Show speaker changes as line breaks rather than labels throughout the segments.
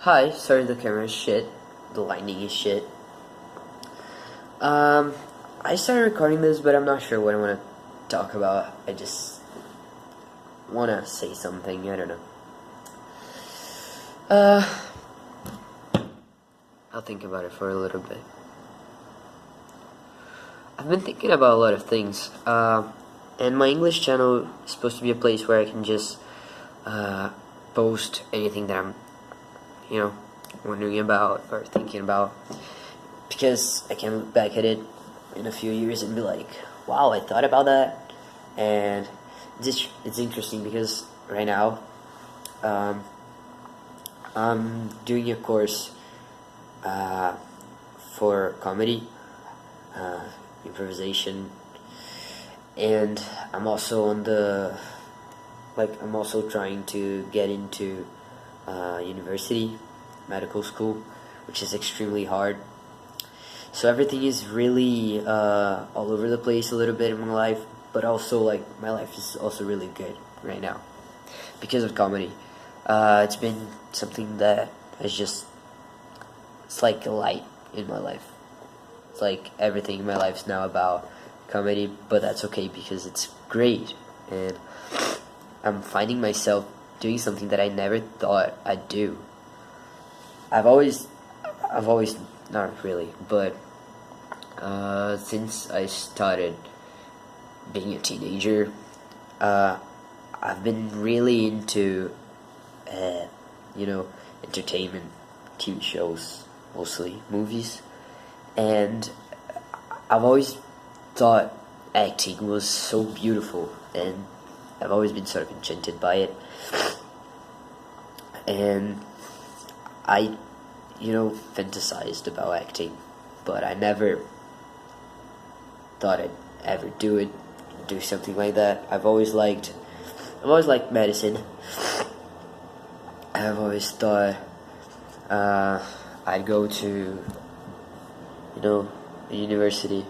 Hi, sorry the camera is shit. The lighting is shit. I started recording this, but I'm not sure what I want to talk about. I just want to say something. I don't know. I'll think about it for a little bit. I've been thinking about a lot of things. And my English channel is supposed to be a place where I can just post anything that I'm wondering about or thinking about, because I can look back at it in a few years and be like, wow, I thought about that. And it's interesting because right now I'm doing a course for comedy, improvisation, and I'm also I'm also trying to get into university, medical school, which is extremely hard. So everything is really all over the place a little bit in my life, but also my life is also really good right now because of comedy. It's been something that it's like a light in my life. It's like everything in my life is now about comedy, but that's okay because it's great, and I'm finding myself doing something that I never thought I'd do. I've always not really, but since I started being a teenager, I've been really into entertainment, TV shows, mostly movies, and I've always thought acting was so beautiful, and I've always been sort of enchanted by it. And I, fantasized about acting, but I never thought I'd ever do something like that. I've always liked medicine. I've always thought I'd go to, a university,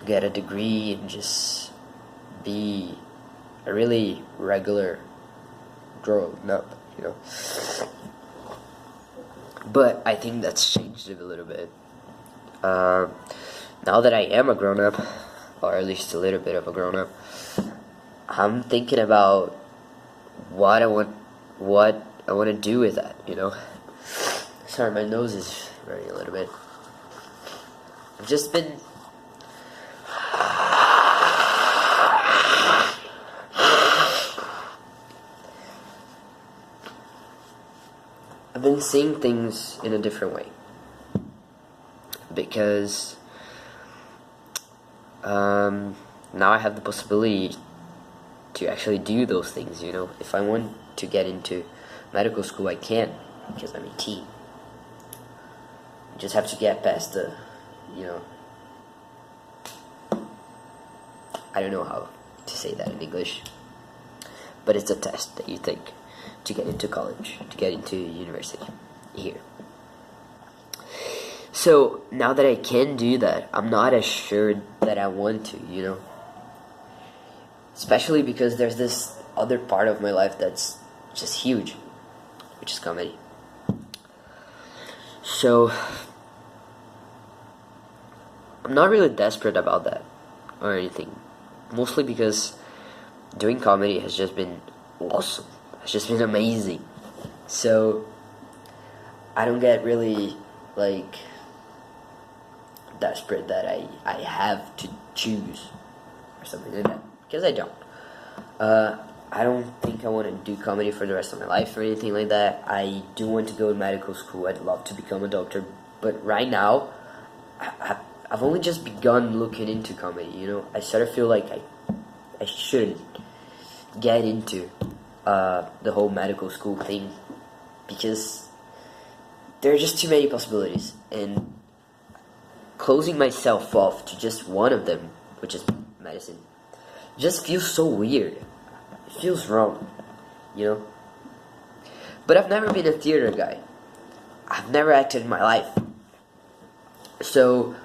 get a degree, and just be a really regular grown up, But I think that's changed a little bit. Now that I am a grown up, or at least a little bit of a grown up, I'm thinking about what I want to do with that, Sorry, my nose is running a little bit. I've just been seeing things in a different way, because now I have the possibility to actually do those things. If I want to get into medical school, I can, because I'm 18. You just have to get past the, I don't know how to say that in English, but it's a test that you take to get into college, to get into university here. So now that I can do that, I'm not as sure that I want to, Especially because there's this other part of my life that's just huge, which is comedy. So I'm not really desperate about that or anything. Mostly because doing comedy has just been awesome. It's just been amazing. So I don't get really desperate that I have to choose or something like that, because I don't. I don't think I want to do comedy for the rest of my life or anything like that. I do want to go to medical school. I'd love to become a doctor, but right now I've only just begun looking into comedy. I sort of feel like I shouldn't get into the whole medical school thing, because there are just too many possibilities, and closing myself off to just one of them, which is medicine, just feels so weird. It feels wrong, But I've never been a theater guy. I've never acted in my life, so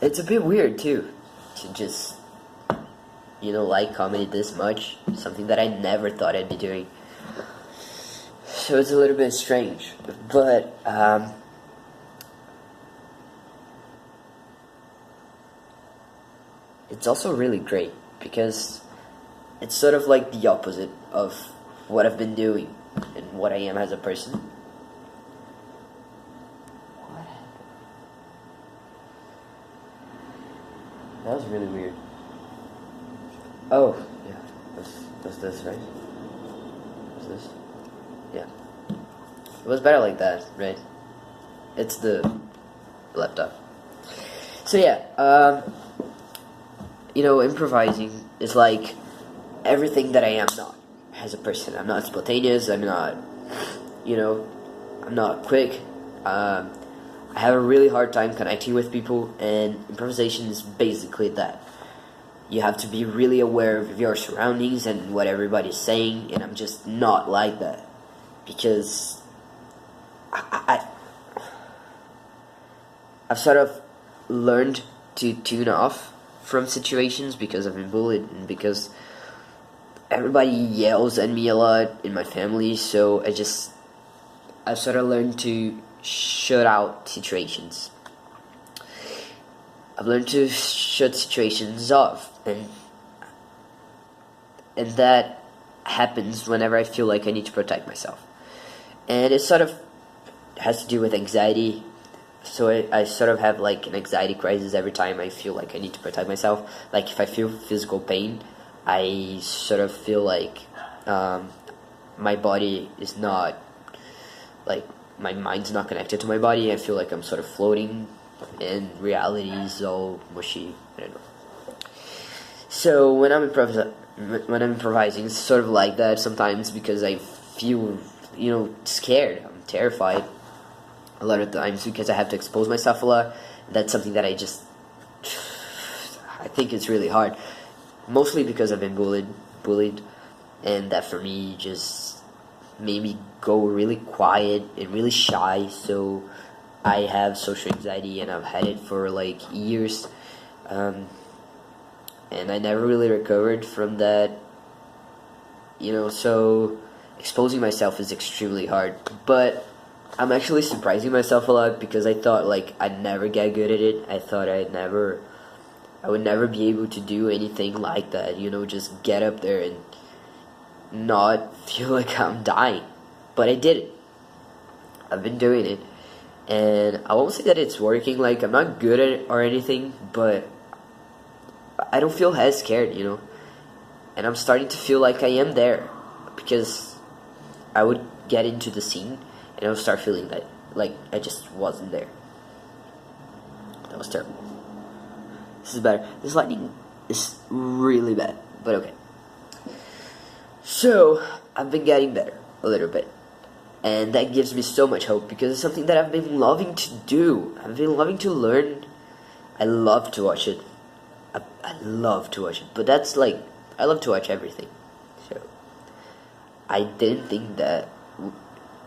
it's a bit weird too to just like comedy this much. Something that I never thought I'd be doing. So it's a little bit strange, but it's also really great because it's sort of like the opposite of what I've been doing and what I am as a person. What happened? That was really weird. Oh, yeah. Was this right? Was this? Yeah. It was better like that, right? It's the laptop. So yeah, improvising is like everything that I am not as a person. I'm not spontaneous. I'm not, I'm not quick. I have a really hard time connecting with people, and improvisation is basically that. You have to be really aware of your surroundings and what everybody's saying, and I'm just not like that. Because I've sort of learned to tune off from situations because I've been bullied and because everybody yells at me a lot in my family, so I've sort of learned to shut out situations. I've learned to shut situations off, and that happens whenever I feel like I need to protect myself. And it sort of has to do with anxiety. So I sort of have like an anxiety crisis every time I feel like I need to protect myself. Like if I feel physical pain, I sort of feel like my body is not, like my mind's not connected to my body. I feel like I'm sort of floating and reality is all mushy. I don't know. So when I'm improvising, it's sort of like that sometimes because I feel, scared. I'm terrified a lot of times because I have to expose myself a lot. That's something that I think it's really hard. Mostly because I've been bullied, and that for me just made me go really quiet and really shy. So I have social anxiety, and I've had it for like years, and I never really recovered from that. So exposing myself is extremely hard. But I'm actually surprising myself a lot because I thought like I'd never get good at it. I thought I would never be able to do anything like that. Just get up there and not feel like I'm dying. But I did it. I've been doing it. And I won't say that it's working, like I'm not good at it or anything, but I don't feel as scared, And I'm starting to feel like I am there, because I would get into the scene and I would start feeling that, like I just wasn't there. That was terrible. This is better. This lightning is really bad, but okay. So, I've been getting better, a little bit. And that gives me so much hope because it's something that I've been loving to do. I've been loving to learn. I love to watch it. I love to watch it. But that's like, I love to watch everything. So, I didn't think that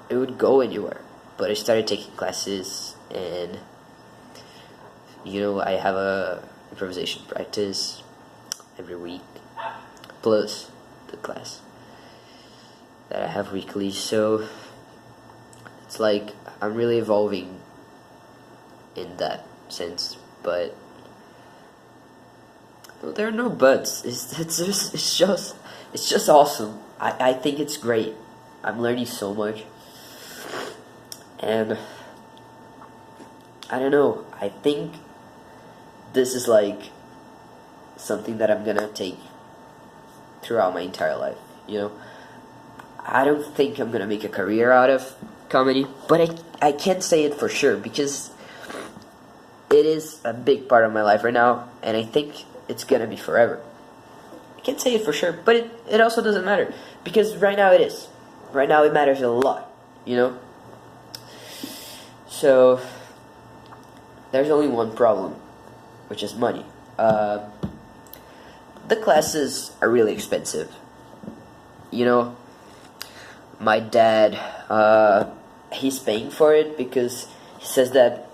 it would go anywhere. But I started taking classes and, I have a improvisation practice every week. Plus the class that I have weekly. So, it's like I'm really evolving in that sense, but there are no buts. It's just awesome. I think it's great. I'm learning so much, and I don't know. I think this is like something that I'm gonna take throughout my entire life. I don't think I'm gonna make a career out of comedy, but I can't say it for sure because it is a big part of my life right now, and I think it's gonna be forever. I can't say it for sure, but it also doesn't matter because right now it is. Right now it matters a lot, So there's only one problem, which is money. The classes are really expensive. My dad, he's paying for it because he says that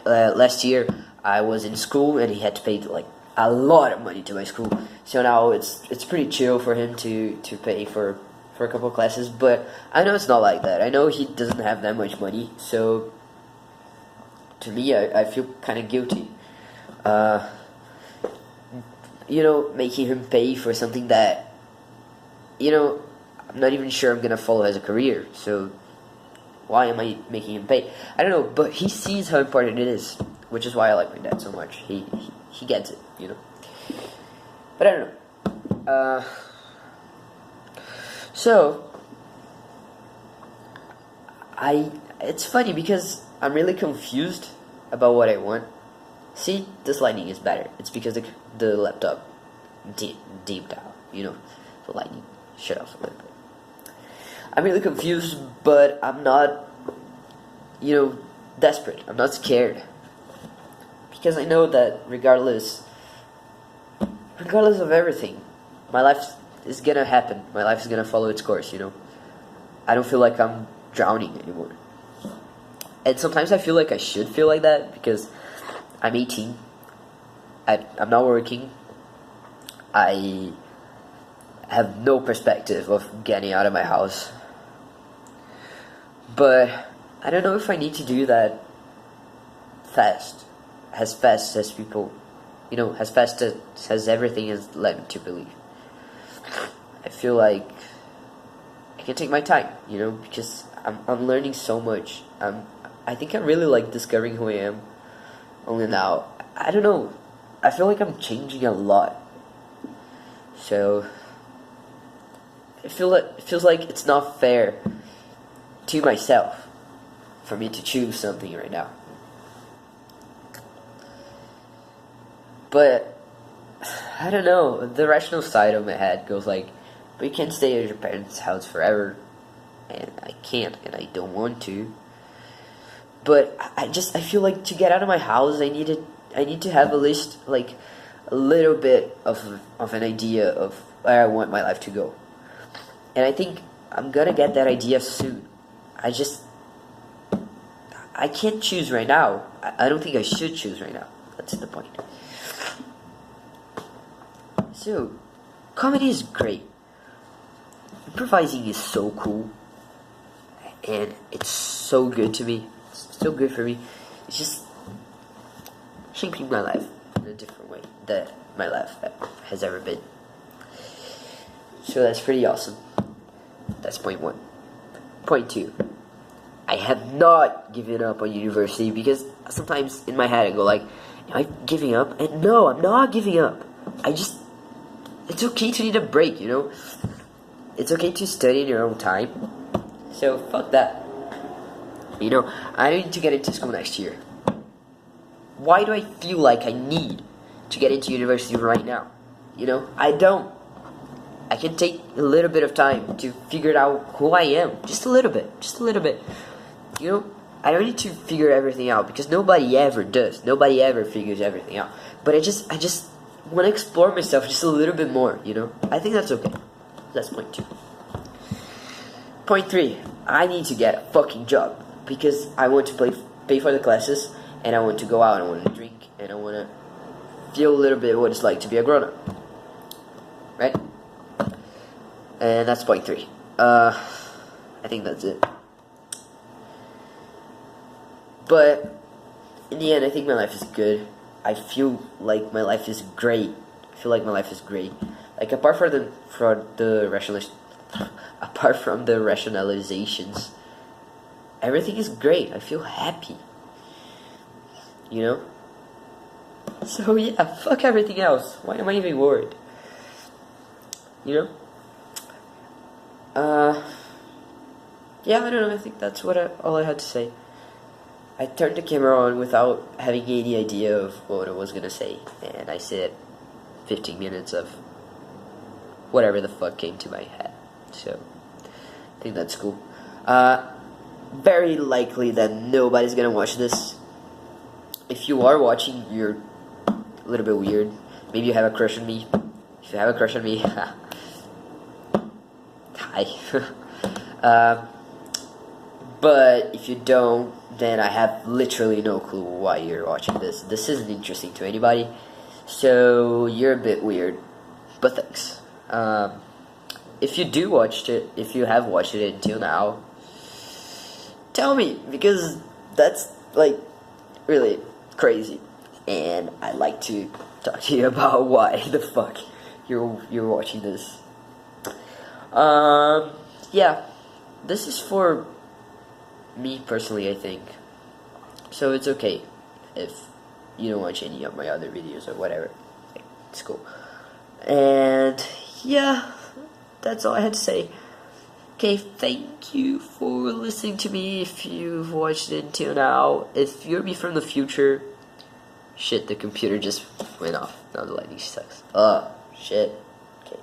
last year I was in school and he had to pay like a lot of money to my school. So now it's pretty chill for him to pay for a couple of classes. But I know it's not like that. I know he doesn't have that much money. So to me, I feel kind of guilty. Making him pay for something that, I'm not even sure I'm gonna follow as a career. So why am I making him pay? I don't know, but he sees how important it is, which is why I like my dad so much. He gets it, But I don't know. So it's funny because I'm really confused about what I want. See, this lighting is better. It's because the laptop deemed out, the lighting shut off a little bit. I'm really confused, but I'm not, desperate. I'm not scared. Because I know that regardless of everything, my life is gonna happen. My life is gonna follow its course, I don't feel like I'm drowning anymore. And sometimes I feel like I should feel like that because I'm 18. I'm not working. I have no perspective of getting out of my house. But I don't know if I need to do that as fast as people, as fast as everything is led me to believe. I feel like I can take my time, because I'm learning so much. I think I really like discovering who I am. Only now, I don't know. I feel like I'm changing a lot. So it feels like it's not fair to myself for me to choose something right now. But I don't know. The rational side of my head goes like, but you can't stay at your parents' house forever, and I can't, and I don't want to. But I feel like to get out of my house, I need to have at least like a little bit of an idea of where I want my life to go. And I think I'm gonna get that idea soon. I can't choose right now. I don't think I should choose right now. That's the point. So, comedy is great. Improvising is so cool. And it's so good to me. It's so good for me. It's just shaping my life in a different way that my life has ever been. So that's pretty awesome. That's point 1. Point 2. I have not given up on university because sometimes in my head I go like, am I giving up? And no, I'm not giving up. It's okay to need a break, It's okay to study in your own time. So fuck that. I need to get into school next year. Why do I feel like I need to get into university right now? I don't. I can take a little bit of time to figure out who I am. Just a little bit. I don't need to figure everything out because nobody ever does. Nobody ever figures everything out. But I just want to explore myself just a little bit more, I think that's okay. That's point 2. Point 3. I need to get a fucking job because I want to pay for the classes and I want to go out and I want to drink and I want to feel a little bit what it's like to be a grown-up. Right? And that's point 3. I think that's it. But in the end, I think my life is good. I feel like my life is great. Like apart from the rationalizations, everything is great. I feel happy. So yeah, fuck everything else. Why am I even worried? Yeah, I don't know. I think that's all I had to say. I turned the camera on without having any idea of what I was gonna say, and I said 15 minutes of whatever the fuck came to my head. So I think that's cool. Very likely that nobody's gonna watch this. If you are watching, you're a little bit weird. Maybe you have a crush on me. If you have a crush on me, hi. But if you don't, then I have literally no clue why you're watching this. This isn't interesting to anybody. So you're a bit weird, but thanks. If you do watched it, if you have watched it until now, tell me, because that's like really crazy, and I'd like to talk to you about why the fuck you're watching this. Yeah, this is for me personally, I think. So it's okay if you don't watch any of my other videos or whatever. It's cool. And yeah, that's all I had to say. Okay, thank you for listening to me if you've watched it until now. If you're me from the future, shit, the computer just went off. Now the lighting sucks. Shit. Okay.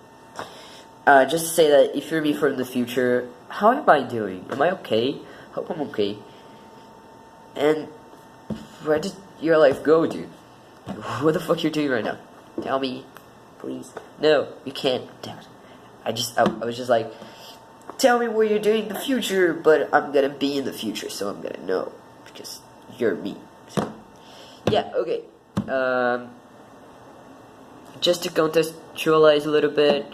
Just to say that if you're me from the future, how am I doing? Am I okay? Hope I'm okay. And where did your life go, dude? What the fuck you're doing right now? Tell me, please. No, you can't. Damn it. I was just like, tell me what you're doing in the future, but I'm gonna be in the future, so I'm gonna know, because you're me. So, yeah, okay. Just to contextualize a little bit,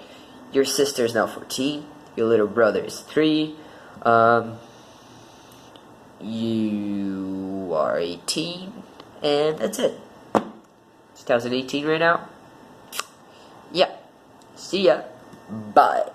your sister is now 14, your little brother is 3, you are 18, and that's it. It's 2018 right now. Yeah. See ya. Bye.